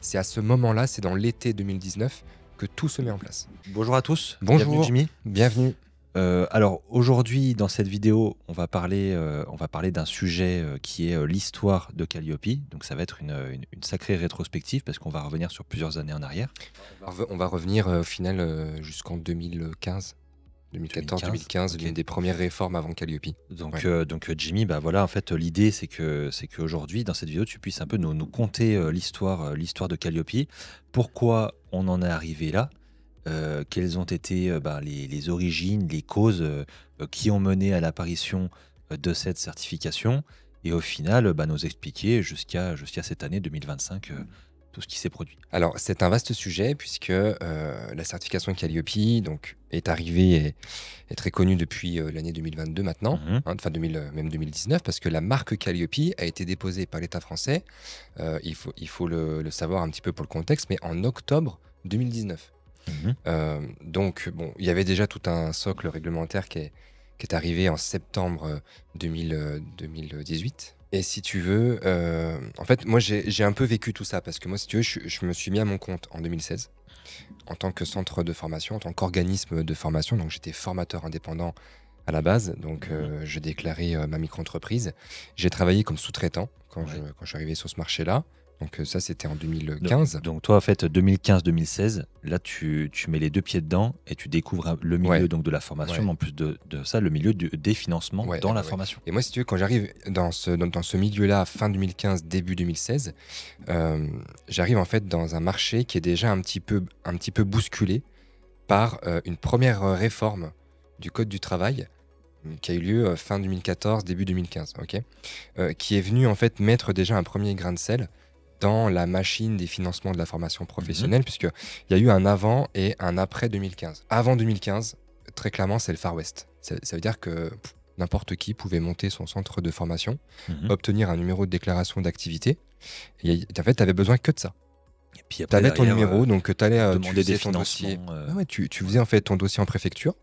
c'est à ce moment-là, c'est dans l'été 2019 que tout se met en place. Bonjour à tous, Bonjour. bienvenue Jimmy. Bienvenue. Alors aujourd'hui dans cette vidéo on va parler d'un sujet qui est l'histoire de Calliope. Donc ça va être une sacrée rétrospective parce qu'on va revenir sur plusieurs années en arrière. On va revenir au final jusqu'en 2015. 2014-2015, ok. l'une des premières réformes avant Calliope. Donc, donc Jimmy, bah voilà, en fait l'idée c'est qu'aujourd'hui dans cette vidéo tu puisses un peu nous conter l'histoire de Calliope, pourquoi on en est arrivé là, quelles ont été les origines, les causes qui ont mené à l'apparition de cette certification, et au final nous expliquer jusqu'à cette année 2025 tout ce qui s'est produit. Alors, c'est un vaste sujet puisque la certification Calliope donc, est arrivée et est très connue depuis l'année 2022 maintenant, enfin même 2019, parce que la marque Calliope a été déposée par l'État français, il faut le savoir un petit peu pour le contexte, mais en octobre 2019. Donc, bon, il y avait déjà tout un socle réglementaire qui est arrivé en septembre 2018. Et si tu veux, en fait, moi, j'ai un peu vécu tout ça, parce que moi, si tu veux, je me suis mis à mon compte en 2016, en tant que centre de formation, en tant qu'organisme de formation. Donc, j'étais formateur indépendant à la base, donc je déclarais ma micro-entreprise. J'ai travaillé comme sous-traitant quand je suis arrivé sur ce marché-là. Donc ça, c'était en 2015. Donc toi, en fait, 2015-2016, là, tu mets les deux pieds dedans et tu découvres le milieu donc, de la formation, mais en plus de ça, le milieu des financements dans la formation. Et moi, si tu veux, quand j'arrive dans ce milieu-là, fin 2015, début 2016, j'arrive en fait dans un marché qui est déjà un petit peu bousculé par une première réforme du Code du travail qui a eu lieu fin 2014, début 2015, qui est venu en fait mettre déjà un premier grain de sel dans la machine des financements de la formation professionnelle, puisqu'il y a eu un avant et un après 2015. Avant 2015, très clairement, c'est le Far West. Ça veut dire que n'importe qui pouvait monter son centre de formation, obtenir un numéro de déclaration d'activité, et en fait, tu avais besoin que de ça. Et puis tu avais ton numéro, donc tu allais demander des ton dossier. financements. Tu faisais en fait ton dossier en préfecture,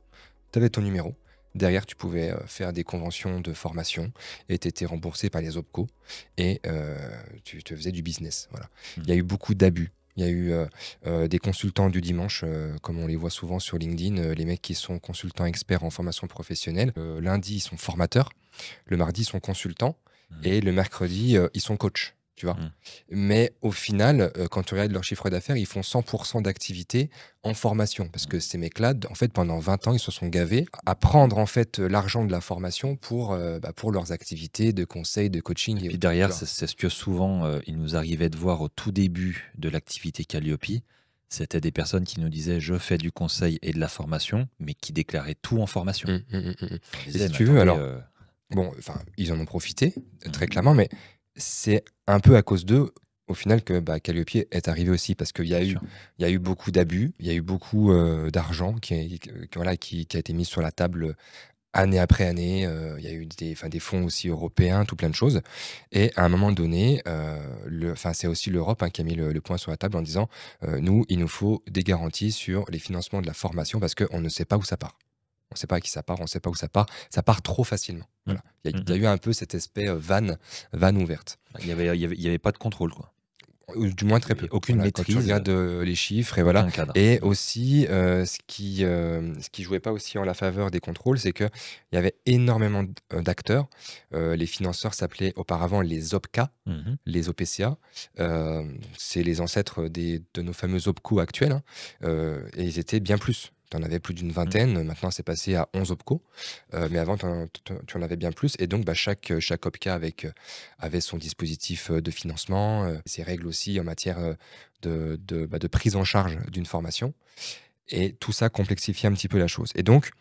tu avais ton numéro. Derrière, tu pouvais faire des conventions de formation et tu étais remboursé par les OPCO et tu te faisais du business. Voilà. Il y a eu beaucoup d'abus. Il y a eu des consultants du dimanche, comme on les voit souvent sur LinkedIn, les mecs qui sont consultants experts en formation professionnelle. Lundi, ils sont formateurs. Le mardi, ils sont consultants. Et le mercredi, ils sont coachs. Tu vois. Mais au final, quand tu regardes leur chiffre d'affaires, ils font 100% d'activité en formation. Parce que ces mecs-là, en fait, pendant 20 ans, ils se sont gavés à prendre en fait, l'argent de la formation pour leurs activités de conseil, de coaching. Et puis derrière, c'est ce que souvent, il nous arrivait de voir au tout début de l'activité Calliope. C'était des personnes qui nous disaient « je fais du conseil et de la formation », mais qui déclaraient tout en formation. Et si tu veux, alors, bon, ils en ont profité, très clairement, mais c'est un peu à cause d'eux, au final, que Calliope est arrivé aussi, parce qu'il y a eu beaucoup d'abus, il y a eu beaucoup d'argent qui a été mis sur la table année après année. Il y a eu des fonds aussi européens, tout plein de choses. Et à un moment donné, c'est aussi l'Europe qui a mis le point sur la table en disant nous, il nous faut des garanties sur les financements de la formation, parce qu'on ne sait pas où ça part. On ne sait pas à qui ça part, on ne sait pas où ça part. Ça part trop facilement. Voilà. Il y a eu un peu cet aspect vanne ouverte. Il y avait pas de contrôle, quoi. Du moins très peu. Aucune maîtrise. Quand tu regardes les chiffres, et voilà. Et aussi, ce qui jouait pas aussi en la faveur des contrôles, c'est qu'il y avait énormément d'acteurs. Les financeurs s'appelaient auparavant les OPCA, les OPCA. C'est les ancêtres de nos fameux OPCO actuels. Et ils étaient bien plus. Tu en avais plus d'une vingtaine, maintenant c'est passé à 11 OPCO, mais avant tu en avais bien plus, et donc chaque OPCA avait son dispositif de financement, ses règles aussi en matière de prise en charge d'une formation, et tout ça complexifiait un petit peu la chose. Et donc,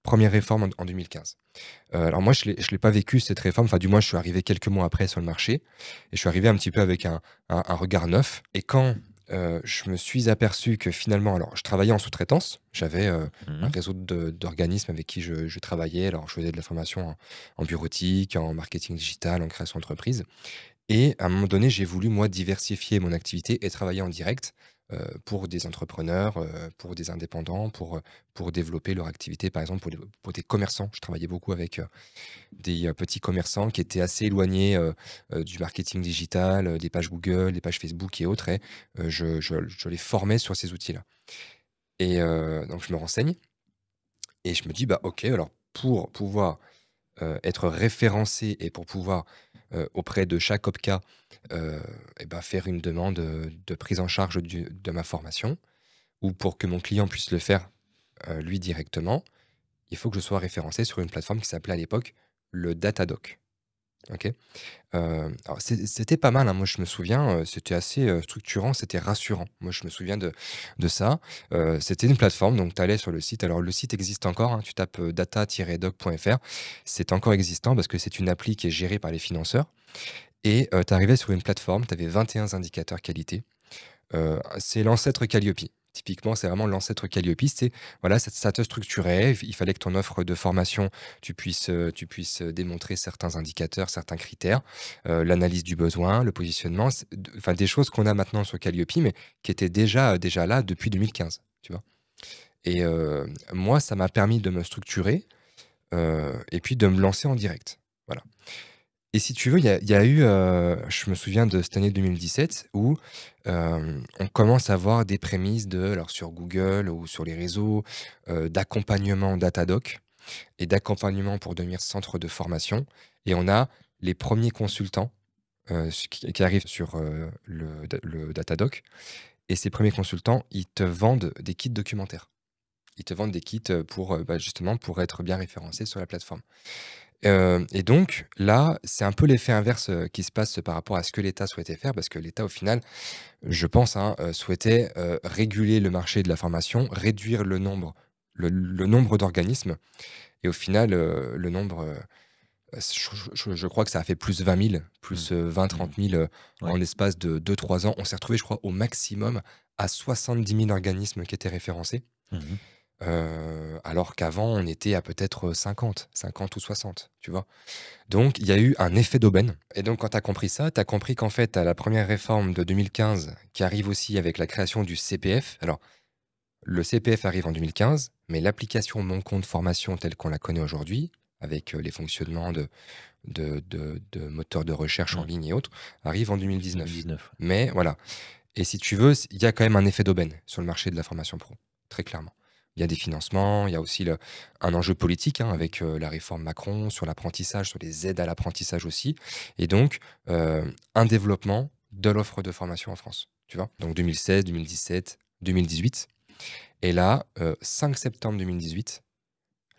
première réforme en 2015. Alors moi, je l'ai pas vécu cette réforme, enfin du moins je suis arrivé quelques mois après sur le marché, et je suis arrivé un petit peu avec un regard neuf, et quand je me suis aperçu que finalement, alors je travaillais en sous-traitance, j'avais un réseau d'organismes avec qui je travaillais, alors je faisais de la formation en bureautique, en marketing digital, en création d'entreprise, et à un moment donné, j'ai voulu moi diversifier mon activité et travailler en direct pour des entrepreneurs, pour des indépendants, pour développer leur activité, par exemple pour des commerçants. Je travaillais beaucoup avec des petits commerçants qui étaient assez éloignés du marketing digital, des pages Google, des pages Facebook et autres, et je les formais sur ces outils-là. Et donc je me renseigne et je me dis, bah ok, alors pour pouvoir être référencé et pour pouvoir, auprès de chaque OPCA, et bah, faire une demande, de prise en charge de ma formation, ou pour que mon client puisse le faire, lui directement, il faut que je sois référencé sur une plateforme qui s'appelait à l'époque le Datadoc. OK? Alors c'était pas mal, hein, moi je me souviens, c'était assez, structurant, c'était rassurant. Moi je me souviens de ça. C'était une plateforme, donc tu allais sur le site. Alors le site existe encore, hein, tu tapes, data-doc.fr. C'est encore existant parce que c'est une appli qui est gérée par les financeurs, et tu arrivais sur une plateforme, tu avais 21 indicateurs qualité. C'est l'ancêtre Calliope. Typiquement, c'est vraiment l'ancêtre Calliope. C'est voilà, ça te structurait. Il fallait que ton offre de formation, tu puisses démontrer certains indicateurs, certains critères, l'analyse du besoin, le positionnement, enfin des choses qu'on a maintenant sur Calliope, mais qui étaient déjà là depuis 2015, tu vois? Et moi, ça m'a permis de me structurer, et puis de me lancer en direct. Voilà. Et si tu veux, il y a eu, je me souviens de cette année 2017 où, on commence à voir des prémices alors sur Google ou sur les réseaux, d'accompagnement Datadoc et d'accompagnement pour devenir centre de formation, et on a les premiers consultants, qui arrivent sur, le Datadoc, et ces premiers consultants, ils te vendent des kits documentaires. Ils te vendent des kits, pour, bah, justement pour être bien référencé sur la plateforme. Et donc là, c'est un peu l'effet inverse, qui se passe par rapport à ce que l'État souhaitait faire, parce que l'État, au final, je pense, hein, souhaitait, réguler le marché de la formation, réduire le nombre d'organismes, et au final, le nombre, je crois que ça a fait plus 20 000, Mmh. plus, 20 Mmh. 30 000, en Ouais. l'espace de 2 3 ans. On s'est retrouvé, je crois, au maximum à 70 000 organismes qui étaient référencés. Mmh. Alors qu'avant, on était à peut-être 50 ou 60, tu vois? Donc il y a eu un effet d'aubaine, et donc quand tu as compris ça, tu as compris qu'en fait, tu as la première réforme de 2015 qui arrive aussi avec la création du CPF. Alors le CPF arrive en 2015, mais l'application Mon compte formation telle qu'on la connaît aujourd'hui, avec, les fonctionnements de moteurs de recherche en Mmh. ligne et autres, arrive en 2019. 2019, ouais. Mais voilà, et si tu veux, il y a quand même un effet d'aubaine sur le marché de la formation pro, très clairement. Il y a des financements, il y a aussi un enjeu politique, hein, avec la réforme Macron sur l'apprentissage, sur les aides à l'apprentissage aussi, et donc un développement de l'offre de formation en France, tu vois. Donc 2016, 2017, 2018. Et là, 5 septembre 2018,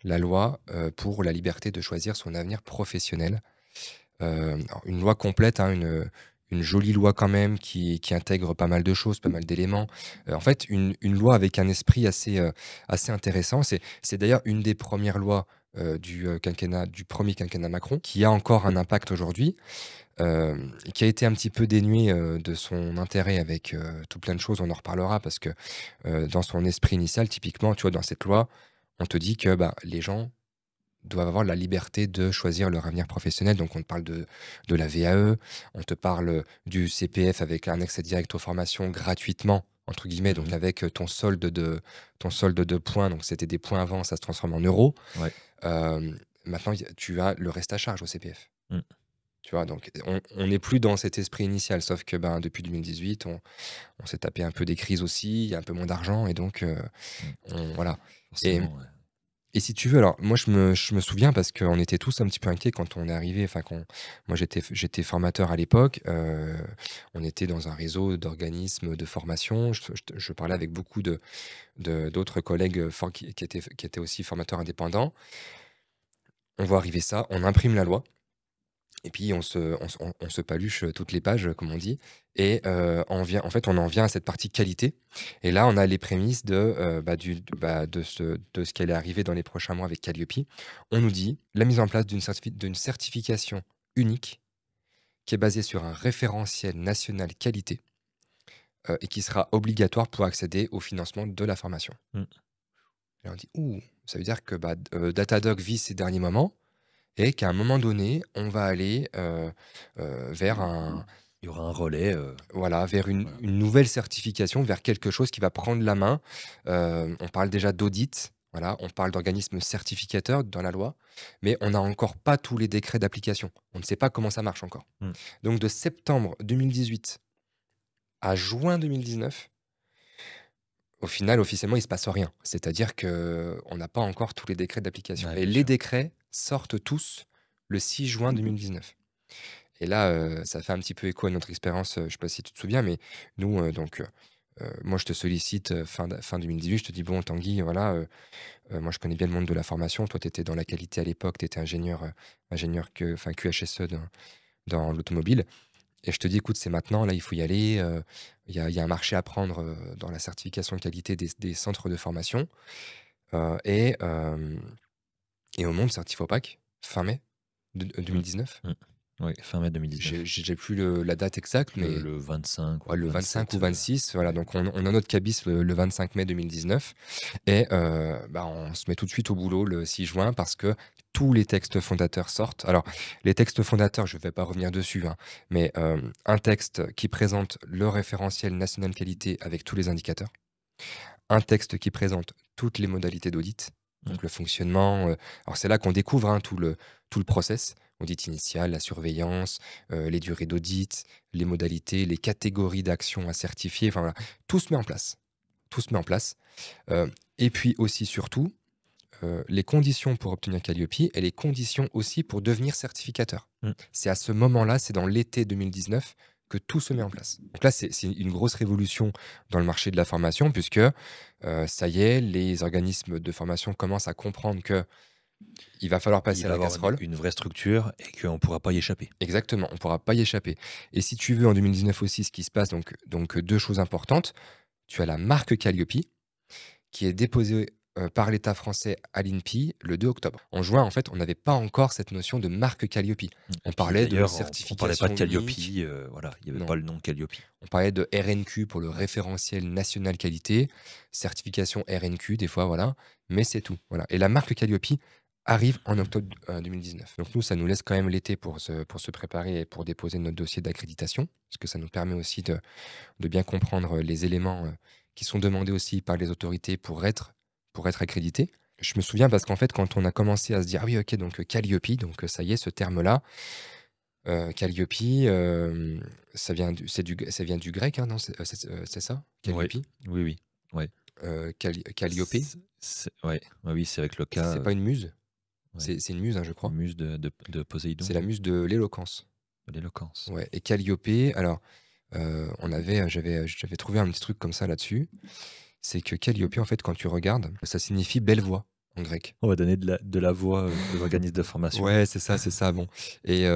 la loi pour la liberté de choisir son avenir professionnel. Alors une loi complète, hein, une jolie loi quand même qui intègre pas mal de choses, pas mal d'éléments. En fait, une loi avec un esprit assez intéressant. C'est d'ailleurs une des premières lois, quinquennat du 1er quinquennat Macron, qui a encore un impact aujourd'hui, et qui a été un petit peu dénuée, de son intérêt avec, tout plein de choses. On en reparlera parce que, dans son esprit initial, typiquement, tu vois, dans cette loi, on te dit que, bah, les gens doivent avoir la liberté de choisir leur avenir professionnel. Donc, on te parle de la VAE, on te parle du CPF avec un accès direct aux formations gratuitement, entre guillemets, donc Mmh. avec ton solde de points. Donc, c'était des points avant, ça se transforme en euros. Ouais. Maintenant, tu as le reste à charge au CPF. Mmh. Tu vois, donc on n'est plus dans cet esprit initial, sauf que ben, depuis 2018, on s'est tapé un peu des crises aussi, il y a un peu moins d'argent, et donc Mmh. voilà. Et, Forcément, ouais. et si tu veux, alors moi je me souviens parce qu'on était tous un petit peu inquiets quand on est arrivé, enfin moi j'étais formateur à l'époque, on était dans un réseau d'organismes de formation, je parlais avec beaucoup d'autres collègues qui étaient aussi formateurs indépendants. On voit arriver ça, on imprime la loi. Et puis on se paluche, toutes les pages, comme on dit, et on en vient à cette partie qualité, et là, on a les prémices de ce qui allait arriver dans les prochains mois avec Calliope. On nous dit: «La mise en place d'une certification unique qui est basée sur un référentiel national qualité, et qui sera obligatoire pour accéder au financement de la formation». Mmh. Et on dit: «Ouh!» Ça veut dire que, Datadog vit ses derniers moments, et qu'à un moment donné, on va aller vers Il y aura un relais. Voilà, vers Voilà. une nouvelle certification, vers quelque chose qui va prendre la main. On parle déjà d'audit, voilà, on parle d'organismes certificateurs dans la loi, mais on n'a encore pas tous les décrets d'application. On ne sait pas comment ça marche encore. Mm. Donc de septembre 2018 à juin 2019, au final, officiellement, il se passe rien. C'est-à-dire qu'on n'a pas encore tous les décrets d'application. Ouais, Et bien les sûr. décrets sortent tous le 6 juin 2019. Et là, ça fait un petit peu écho à notre expérience, je sais pas si tu te souviens, mais nous, moi, je te sollicite, fin 2018, je te dis: «Bon Tanguy, voilà, moi, je connais bien le monde de la formation. Toi, tu étais dans la qualité à l'époque, tu étais ingénieur QHSE dans l'automobile et je te dis: «Écoute, c'est maintenant, là, il faut y aller, il y a un marché à prendre, dans la certification de qualité des centres de formation, heu et hem et on monte Certifopac fin mai Mm. 2019». Mm. Oui, fin mai 2019. J'ai plus la date exacte, mais Le 25 ou ouais, le le 25 ou 27. 26, voilà, Ouais. donc on a notre cabis le 25 mai 2019 et bah, on se met tout de suite au boulot le 6 juin parce que tous les textes fondateurs sortent. Alors, les textes fondateurs, je ne vais pas revenir dessus, hein, mais un texte qui présente le référentiel national qualité avec tous les indicateurs, un texte qui présente toutes les modalités d'audit, Mm. donc le fonctionnement, alors c'est là qu'on découvre, hein, tout le process, audit initial, la surveillance, les durées d'audit, les modalités, les catégories d'actions à certifier, enfin voilà, tout se met en place. Tout se met en place, et puis aussi surtout, les conditions pour obtenir Calliope et les conditions aussi pour devenir certificateur. Mm. C'est à ce moment-là, c'est dans l'été 2019 que tout se met en place. Donc là, c'est une grosse révolution dans le marché de la formation puisque, ça y est, les organismes de formation commencent à comprendre que il va falloir Il passer à va la avoir casserole. une vraie structure et qu'on ne pourra pas y échapper. Exactement, on ne pourra pas y échapper. Et si tu veux, en 2019 aussi, ce qui se passe, donc 2 choses importantes. Tu as la marque Calliope qui est déposée, par l'État français à l'INPI le 2 octobre. En juin, en fait, on n'avait pas encore cette notion de marque Calliope. Mm. Et On puis parlait de d'ailleurs, on parlait pas de certification Calliope, unique. voilà, il n'y avait Non, pas le nom Calliope. on parlait de RNQ pour le référentiel national qualité, certification RNQ des fois, voilà, mais c'est tout, voilà. Et la marque Calliope arrive en octobre, 2019. Donc nous, ça nous laisse quand même l'été pour se préparer et pour déposer notre dossier d'accréditation, parce que ça nous permet aussi de bien comprendre les éléments, qui sont demandés aussi par les autorités pour être accrédité. Je me souviens parce qu'en fait, quand on a commencé à se dire: «Ah oui, OK, donc Calliope», donc ça y est, ce terme-là, Calliope, ça vient du grec, hein, non? C'est ça? Oui, Calliope? oui, oui. Ouais. Calliope? Ouais, ouais, oui, c'est avec le cas. C'est pas une muse? Ouais. C'est une muse, hein, je crois. Muse de Poséidon, C'est la muse de l'éloquence. l'éloquence. Ouais et Calliope, alors, j'avais trouvé un petit truc comme ça là-dessus. C'est que Calliope, en fait, quand tu regardes, ça signifie belle voix en grec. On va donner de la voix aux organismes de formation. Ouais, c'est ça, bon et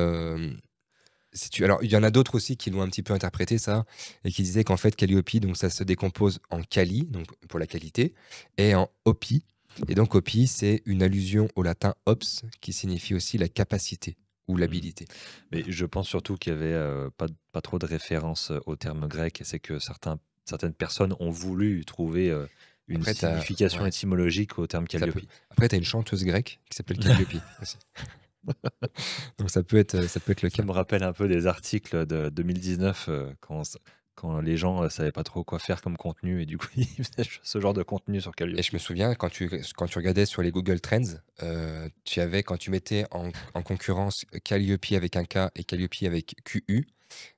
si tu alors il y en a d'autres aussi qui l'ont un petit peu interprété ça et qui disaient qu'en fait Calliope, donc ça se décompose en quali, donc pour la qualité et en opi et donc opi, c'est une allusion au latin ops qui signifie aussi la capacité ou Mm. l'habilité. Mais Voilà. je pense surtout qu'il y avait pas trop de références au terme grec, et c'est que certaines personnes ont voulu trouver une Après tu signification ouais, étymologique au terme ça Calliope. peut après tu as une chanteuse grecque qui s'appelle Calliope aussi. Donc ça peut être le Ça cas. me rappelle un peu des articles de 2019 quand les gens savaient pas trop quoi faire comme contenu, et du coup ils faisaient ce genre de contenu sur Et Calliope. je me souviens quand tu regardais sur les Google Trends, tu avais quand tu mettais en concurrence Calliope avec un K et Calliope avec QU,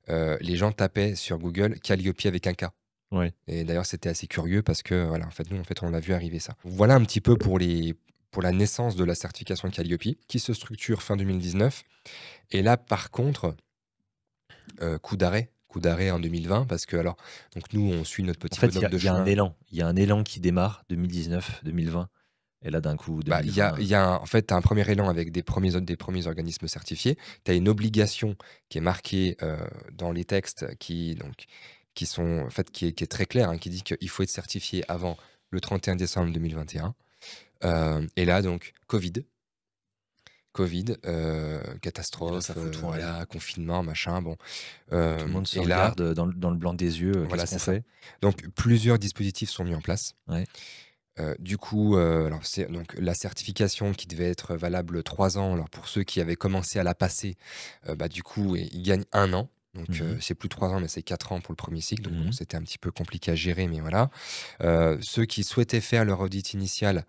les gens tapaient sur Google Calliope avec un K. Ouais. Et d'ailleurs, c'était assez curieux parce que voilà, en fait, nous, en fait, on a vu arriver ça. Voilà un petit peu pour la naissance de la certification Calliope qui se structure fin 2019. Et là, par contre, coup d'arrêt en 2020 parce que alors donc nous, on suit notre En petit fait, il y bonhomme a, de il y a un chemin. élan. Il y a un élan qui démarre 2019, 2020. Et là, d'un coup, Bah, il y a 2020. il y a un en fait, tu as un premier élan avec des premiers organismes certifiés. Tu as une obligation qui est marquée, dans les textes qui sont en fait, qui est très claire, hein, qui dit qu'il faut être certifié avant le 31 décembre 2021. Et là donc Covid, Et là, ça catastrophe, fout tout en l'air. voilà, confinement, machin, bon, Tout le monde se et là regarde dans le blanc des yeux. Qu'est-ce voilà, qu'on c'est ça. fait? Donc plusieurs dispositifs sont mis en place. Ouais. Du coup, alors c'est donc la certification qui devait être valable 3 ans. Alors pour ceux qui avaient commencé à la passer, bah, du coup, ils gagnent 1 an. Donc, Mmh. c'est plus 3 ans, mais c'est 4 ans pour le premier cycle. Donc, bon, Mmh. c'était un petit peu compliqué à gérer, mais voilà. Ceux qui souhaitaient faire leur audit initial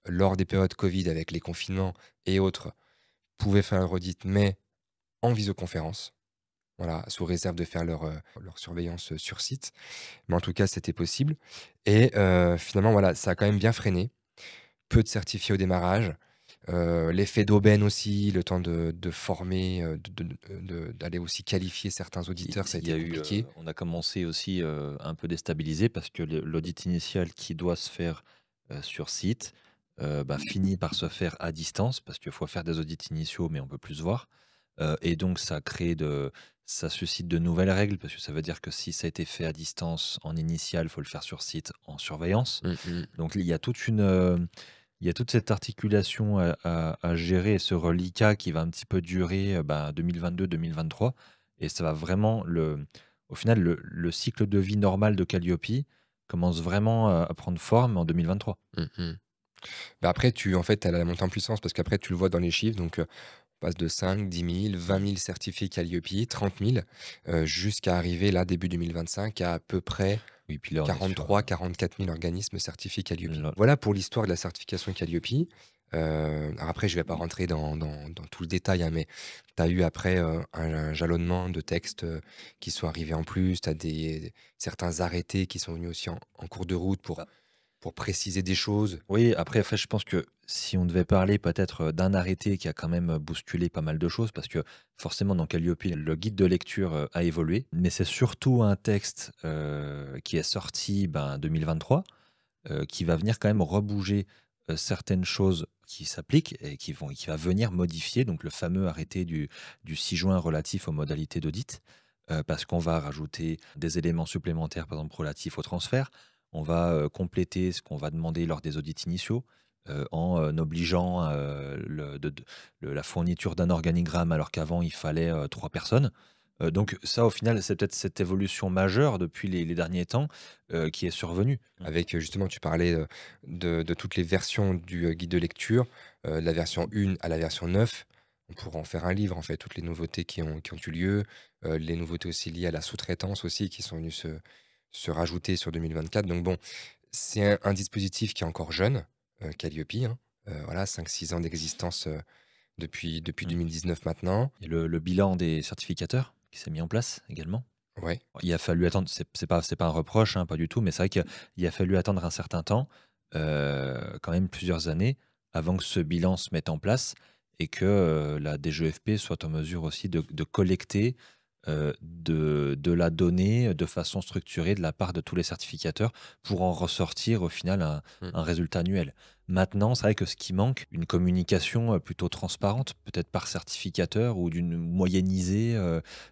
lors des périodes Covid avec les confinements et autres pouvaient faire leur audit, mais en visioconférence. Voilà, sous réserve de faire leur surveillance sur site. Mais en tout cas, c'était possible. Et finalement, voilà, ça a quand même bien freiné. Peu de certifiés au démarrage. L'effet d'aubaine aussi, le temps de former, d'aller aussi qualifier certains auditeurs, ça a Il y été a eu, compliqué. on a commencé aussi, un peu déstabilisé parce que l'audit initial qui doit se faire, sur site, bah, finit par se faire à distance parce qu'il faut faire des audits initiaux, mais on peut plus se voir. Et donc ça suscite de nouvelles règles parce que ça veut dire que si ça a été fait à distance en initial, il faut le faire sur site en surveillance. Mmh mh. Donc il y a toute cette articulation à gérer et ce reliquat qui va un petit peu durer, bah, 2022-2023 et ça va vraiment au final, le cycle de vie normal de Calliope commence vraiment à prendre forme en 2023. Mmh mh. Bah, après en fait, tu as la montée en puissance parce qu'après tu le vois dans les chiffres, donc on passe de 5 10 000 20 000 certifiés Calliope, 30 000 jusqu'à arriver là, début 2025 à peu près Oui, puis là, on est sur, 43 000 44 000 organismes certifiés Calliope. là Voilà pour l'histoire de la certification Calliope. Alors après, je vais pas rentrer dans tout le détail, hein, mais tu as eu après, un jalonnement de textes, qui sont arrivés en plus. Tu as certains arrêtés qui sont venus aussi en cours de route pour préciser des choses. oui, après, je pense que si on devait parler peut-être, d'un arrêté qui a quand même, bousculé pas mal de choses, parce que forcément dans Calliope, le guide de lecture, a évolué, mais c'est surtout un texte, qui est sorti, ben, 2023, qui va venir quand même rebouger, certaines choses qui s'appliquent et qui va venir modifier donc le fameux arrêté du 6 juin relatif aux modalités d'audit, parce qu'on va rajouter des éléments supplémentaires, par exemple relatifs au transfert. On va, compléter ce qu'on va demander lors des audits initiaux, en, obligeant, la fourniture d'un organigramme alors qu'avant il fallait, 3 personnes. Donc ça au final, c'est peut-être cette évolution majeure depuis les derniers temps, qui est survenue. Avec, justement, tu parlais, de toutes les versions du, guide de lecture, de la version 1 à la version 9. On pourra en faire un livre, en fait, toutes les nouveautés qui ont eu lieu, les nouveautés aussi liées à la sous-traitance aussi qui sont venues se rajouter sur 2024. Donc bon, c'est un dispositif qui est encore jeune, Calliope, hein. Voilà, 5 6 ans d'existence, depuis Mmh. 2019 maintenant. Et le bilan des certificateurs qui s'est mis en place également. Ouais. Il a fallu attendre, c'est pas un reproche, hein, pas du tout, mais c'est vrai qu'il a fallu attendre un certain temps, quand même plusieurs années, avant que ce bilan se mette en place et que, la DGEFP soit en mesure aussi de collecter, de la donnée de façon structurée de la part de tous les certificateurs pour en ressortir au final Mmh. un résultat annuel. Maintenant, c'est vrai que ce qui manque, une communication, plutôt transparente, peut-être par certificateur ou d'une moyennisée,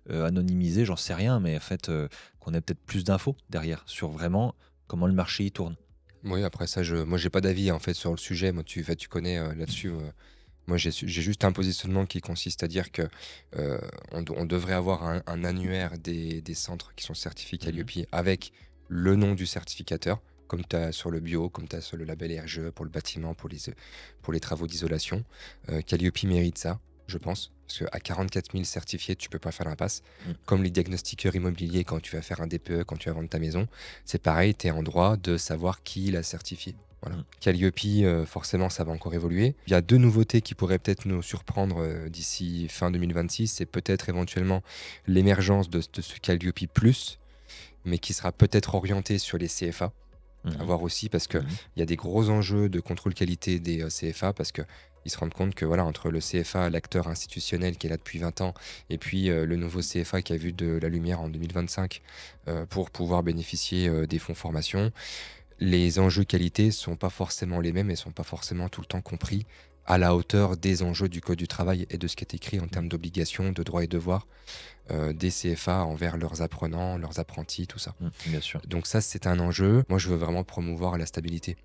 anonymisée, j'en sais rien, mais en fait, qu'on ait peut-être plus d'infos derrière sur vraiment comment le marché y tourne. Oui, après ça, moi, j'ai pas d'avis, en fait, sur le sujet. Moi, tu connais, là-dessus, moi, j'ai juste un positionnement qui consiste à dire que, on devrait avoir un annuaire des centres qui sont certifiés Mmh. Calliope avec le nom du certificateur, comme tu as sur le bio, comme tu as sur le label RGE pour le bâtiment, pour les travaux d'isolation. Calliope mérite ça, je pense, parce qu'à 44 000 certifiés, tu peux pas faire l'impasse. Mmh. Comme les diagnostiqueurs immobiliers, quand tu vas faire un DPE, quand tu vas vendre ta maison, c'est pareil, tu es en droit de savoir qui l'a certifié. Voilà. Mmh. Calliope, forcément, ça va encore évoluer. Il y a 2 nouveautés qui pourraient peut-être nous surprendre, d'ici fin 2026. C'est peut-être éventuellement l'émergence de ce Calliope Plus, mais qui sera peut-être orienté sur les CFA. À Mmh. voir aussi parce qu'il Mmh. y a des gros enjeux de contrôle qualité des, CFA parce qu'ils se rendent compte que voilà, entre le CFA, l'acteur institutionnel qui est là depuis 20 ans et puis, le nouveau CFA qui a vu de la lumière en 2025, pour pouvoir bénéficier, des fonds formation, les enjeux qualité sont pas forcément les mêmes et sont pas forcément tout le temps compris à la hauteur des enjeux du code du travail et de ce qui est écrit en termes d'obligations, de droits et devoirs, des CFA envers leurs apprenants, leurs apprentis, tout ça. Mmh. Bien sûr. Donc ça, c'est un enjeu. Moi, je veux vraiment promouvoir la stabilité,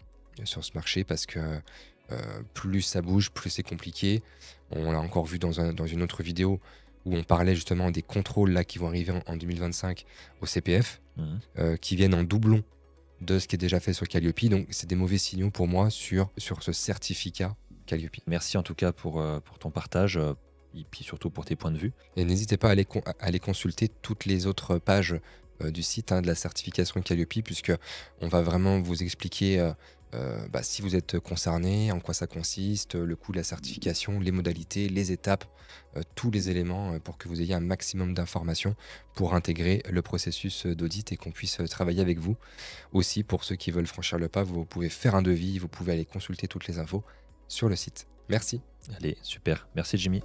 sur ce marché parce que, plus ça bouge, plus c'est compliqué. On l'a encore vu dans une autre vidéo où on parlait justement des contrôles là qui vont arriver en 2025 au CPF, Mmh. qui viennent en doublon de ce qui est déjà fait sur Calliope. Donc c'est des mauvais signaux pour moi sur ce certificat Calliope. Merci en tout cas pour ton partage. et puis surtout pour tes points de vue. Et n'hésitez pas à aller consulter toutes les autres pages du site de la certification Calliope, puisque on va vraiment vous expliquer si vous êtes concerné, en quoi ça consiste, le coût de la certification, les modalités, les étapes, tous les éléments pour que vous ayez un maximum d'informations pour intégrer le processus d'audit et qu'on puisse travailler avec vous. Aussi, pour ceux qui veulent franchir le pas, vous pouvez faire un devis, vous pouvez aller consulter toutes les infos sur le site. Merci. Allez, super. Merci Jimmy.